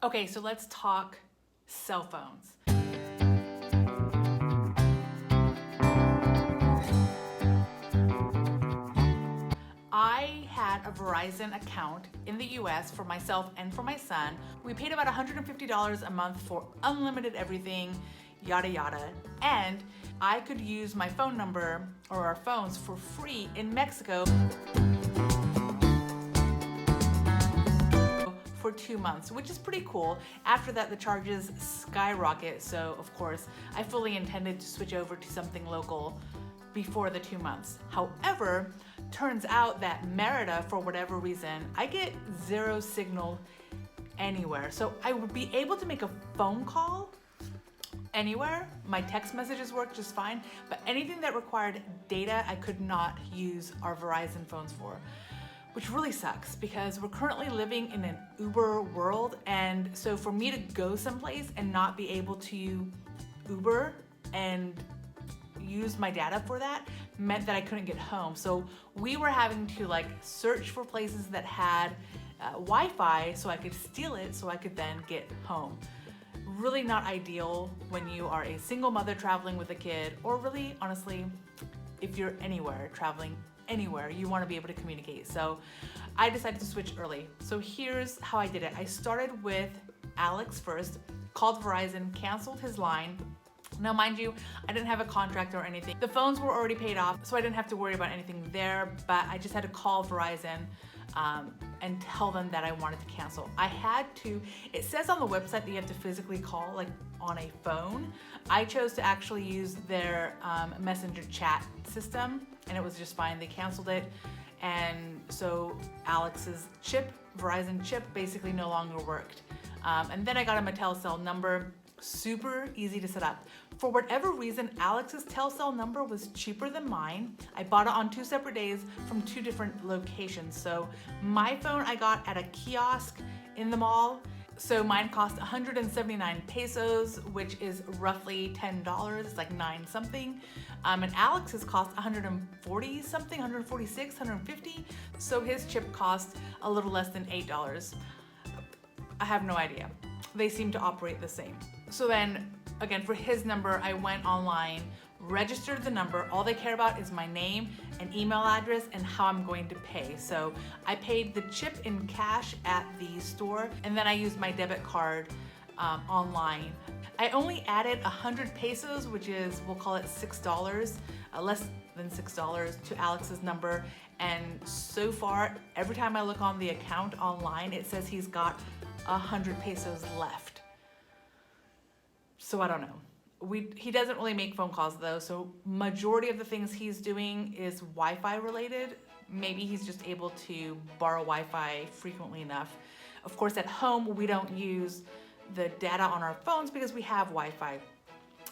Okay, so let's talk cell phones. I had a Verizon account in the US for myself and for my son. We paid about $150 a month for unlimited everything, yada yada. And I could use my phone number or our phones for free in Mexico for 2 months, which is pretty cool. After that, the charges skyrocket. So of course, I fully intended to switch over to something local before the 2 months. However, turns out that Merida, for whatever reason, I get zero signal anywhere. So I would be able to make a phone call anywhere. My text messages work just fine, but anything that required data, I could not use our Verizon phones for, which really sucks because we're currently living in an Uber world. And so for me to go someplace and not be able to Uber and use my data for that meant that I couldn't get home. So we were having to search for places that had Wi-Fi so I could steal it so I could then get home. Really not ideal when you are a single mother traveling with a kid, or really, honestly, if you're anywhere, traveling anywhere, you want to be able to communicate. So I decided to switch early. So here's how I did it. I started with Alex first, called Verizon, canceled his line. Now, mind you, I didn't have a contract or anything. The phones were already paid off, so I didn't have to worry about anything there, but I just had to call Verizon and tell them that I wanted to cancel. I had to, it says on the website that you have to physically call on a phone. I chose to actually use their messenger chat system, and it was just fine. They canceled it. And so Alex's chip, Verizon chip, basically no longer worked. And then I got him a Telcel number. Super easy to set up. For whatever reason, Alex's Telcel number was cheaper than mine. I bought it on 2 separate days from 2 different locations. So my phone I got at a kiosk in the mall. So mine cost 179 pesos, which is roughly $10. It's like 9 something. And Alex's cost 140 something, 146, 150. So his chip cost a little less than $8. I have no idea. They seem to operate the same. So then, again, for his number, I went online, registered the number. All they care about is my name and email address and how I'm going to pay. So I paid the chip in cash at the store, and then I used my debit card online. I only added 100 pesos, which is, we'll call it $6, less than $6 to Alex's number. And so far, every time I look on the account online, it says he's got 100 pesos left. So I don't know. He doesn't really make phone calls though, so majority of the things he's doing is Wi-Fi related. Maybe he's just able to borrow Wi-Fi frequently enough. Of course, at home, we don't use the data on our phones because we have Wi-Fi.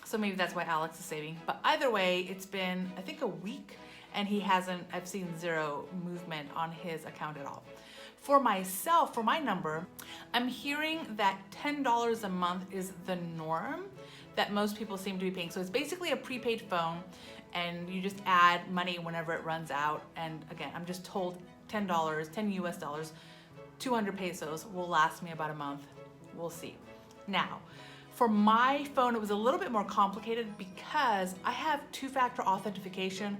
So maybe that's why Alex is saving. But either way, it's been, I think, a week, and I've seen zero movement on his account at all. For myself, for my number, I'm hearing that $10 a month is the norm that most people seem to be paying. So it's basically a prepaid phone, and you just add money whenever it runs out. And again, I'm just told $10, 10 US dollars, 200 pesos will last me about a month. We'll see. Now, for my phone, it was a little bit more complicated because I have 2-factor authentication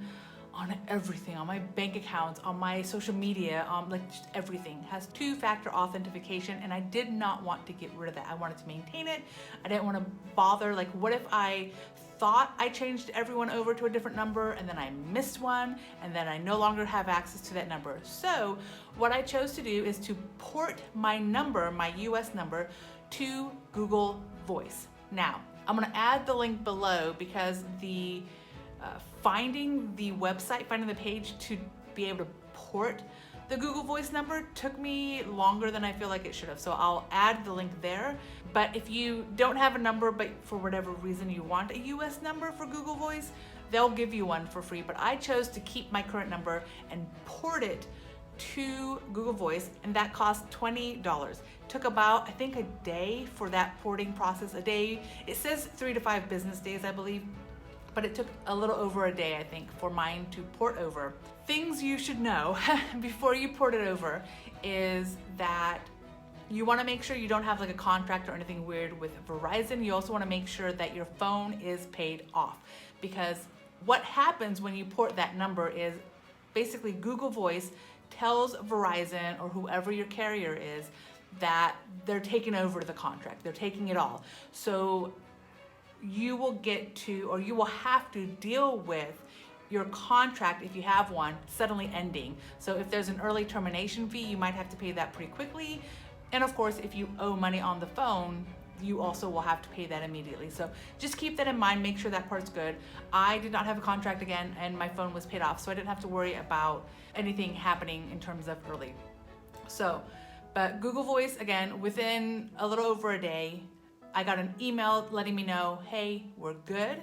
on everything, on my bank accounts, on my social media, just everything has 2-factor authentication, and I did not want to get rid of that. I wanted to maintain it. I didn't want to bother. What if I thought I changed everyone over to a different number and then I missed one and then I no longer have access to that number? So what I chose to do is to port my number, my US number, to Google Voice. Now, I'm gonna add the link below because finding the website, finding the page to be able to port the Google Voice number took me longer than I feel like it should have. So I'll add the link there. But if you don't have a number, but for whatever reason you want a US number for Google Voice, they'll give you one for free. But I chose to keep my current number and port it to Google Voice, and that cost $20. Took about, I think, a day for that porting process. A day, it says 3 to 5 business days, I believe. But it took a little over a day, I think, for mine to port over. Things you should know before you port it over is that You want to make sure you don't have like a contract or anything weird with Verizon. You also want to make sure that your phone is paid off, because what happens when you port that number is basically Google Voice tells Verizon or whoever your carrier is that they're taking over the contract. They're taking it all. So you will get to, or you will have to deal with your contract, if you have one, suddenly ending. So if there's an early termination fee, you might have to pay that pretty quickly. And of course, if you owe money on the phone, you also will have to pay that immediately. So just keep that in mind, make sure that part's good. I did not have a contract again, and my phone was paid off, so I didn't have to worry about anything happening in terms of early. So, but Google Voice, again, within a little over a day, I got an email letting me know, hey, we're good.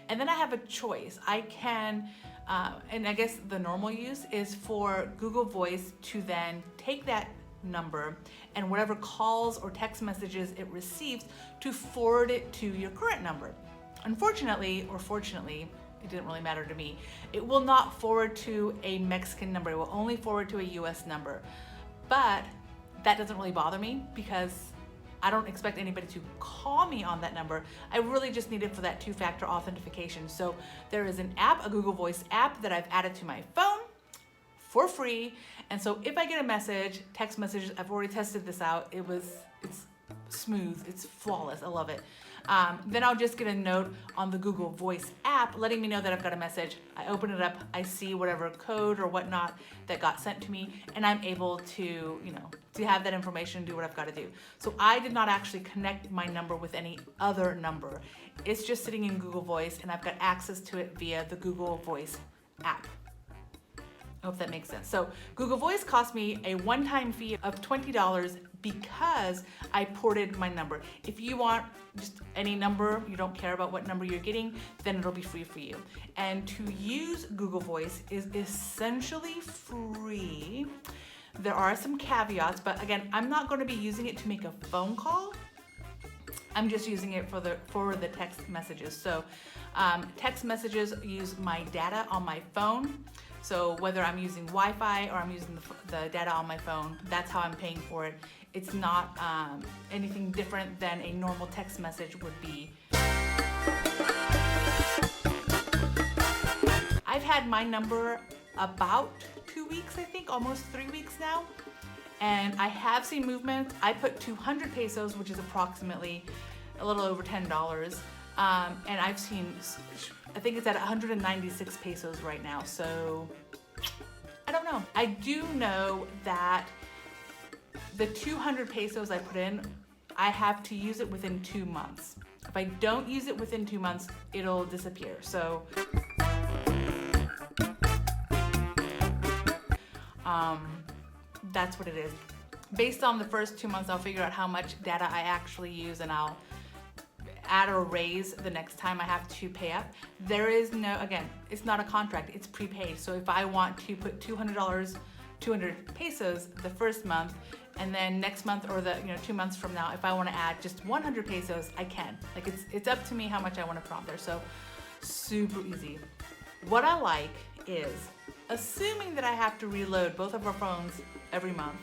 And then I have a choice. I can, and I guess the normal use is for Google Voice to then take that number and whatever calls or text messages it receives to forward it to your current number. Unfortunately, or fortunately, it didn't really matter to me, it will not forward to a Mexican number. It will only forward to a US number. But that doesn't really bother me because I don't expect anybody to call me on that number. I really just need it for that two-factor authentication. So there is an app, a Google Voice app that I've added to my phone for free. And so if I get a message, text message, I've already tested this out. It's smooth, it's flawless, I love it. Then I'll just get a note on the Google Voice app letting me know that I've got a message. I open it up, I see whatever code or whatnot that got sent to me, and I'm able to, to have that information and do what I've got to do. So I did not actually connect my number with any other number. It's just sitting in Google Voice, and I've got access to it via the Google Voice app. I hope that makes sense. So Google Voice cost me a one-time fee of $20 because I ported my number. If you want just any number, you don't care about what number you're getting, then it'll be free for you. And to use Google Voice is essentially free. There are some caveats, but again, I'm not going to be using it to make a phone call. I'm just using it for the text messages. So text messages use my data on my phone. So whether I'm using Wi-Fi or I'm using the data on my phone, that's how I'm paying for it. It's not anything different than a normal text message would be. I've had my number about 2 weeks, I think, almost 3 weeks now. And I have seen movement. I put 200 pesos, which is approximately a little over $10. And I've seen, I think it's at 196 pesos right now. So I don't know. I do know that the 200 pesos I put in, I have to use it within 2 months. If I don't use it within 2 months, it'll disappear. So that's what it is. Based on the first 2 months, I'll figure out how much data I actually use, and I'll add or raise the next time I have to pay up. There is no, again, it's not a contract, it's prepaid. So if I want to put $200, 200 pesos the first month, and then next month or 2 months from now, if I want to add just 100 pesos, I can. Like it's up to me how much I want to put on there. So super easy. What I like is, assuming that I have to reload both of our phones every month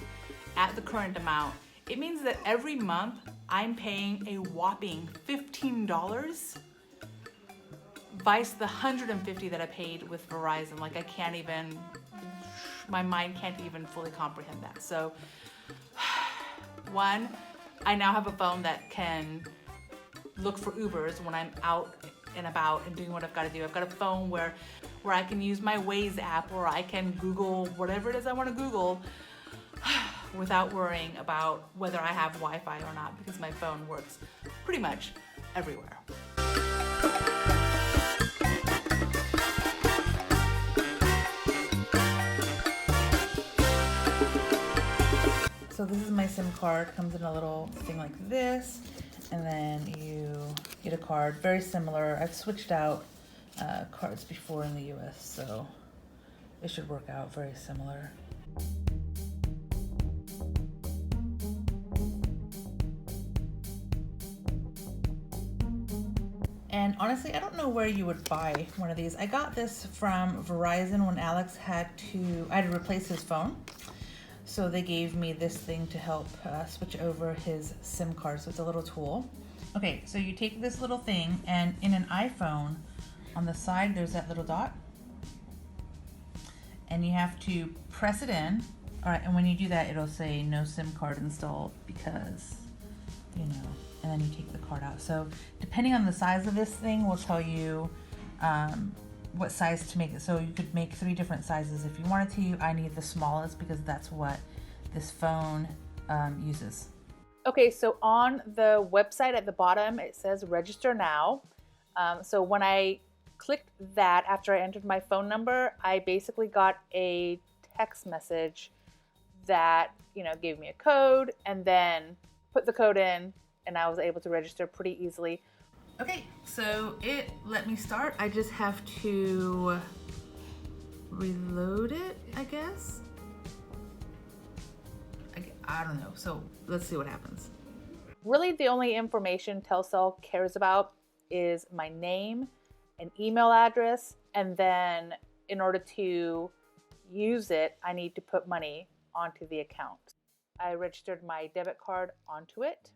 at the current amount, it means that every month I'm paying a whopping $15 vice the $150 that I paid with Verizon. Like I can't even, my mind can't even fully comprehend that. So one, I now have a phone that can look for Ubers when I'm out and about and doing what I've got to do. I've got a phone where I can use my Waze app, or I can Google whatever it is I want to Google without worrying about whether I have Wi-Fi or not, because my phone works pretty much everywhere. So this is my SIM card. Comes in a little thing like this, and then you get a card very similar. I've switched out cards before in the US, so it should work out very similar. And honestly, I don't know where you would buy one of these. I got this from Verizon when Alex I had to replace his phone. So they gave me this thing to help switch over his SIM card. So it's a little tool. Okay, so you take this little thing, and in an iPhone, on the side there's that little dot, and you have to press it in. All right, and when you do that, it'll say no SIM card installed because, you know, and then you take the card out. So depending on the size of this thing will tell you what size to make it. So you could make 3 different sizes if you wanted to. I need the smallest because that's what this phone uses. Okay, so on the website at the bottom, it says register now. So when I clicked that after I entered my phone number, I basically got a text message that, you know, gave me a code and then put the code in, and I was able to register pretty easily. Okay, so it let me start. I just have to reload it, I guess. I don't know. So let's see what happens. Really, the only information Telcel cares about is my name and email address, and then in order to use it, I need to put money onto the account. I registered my debit card onto it.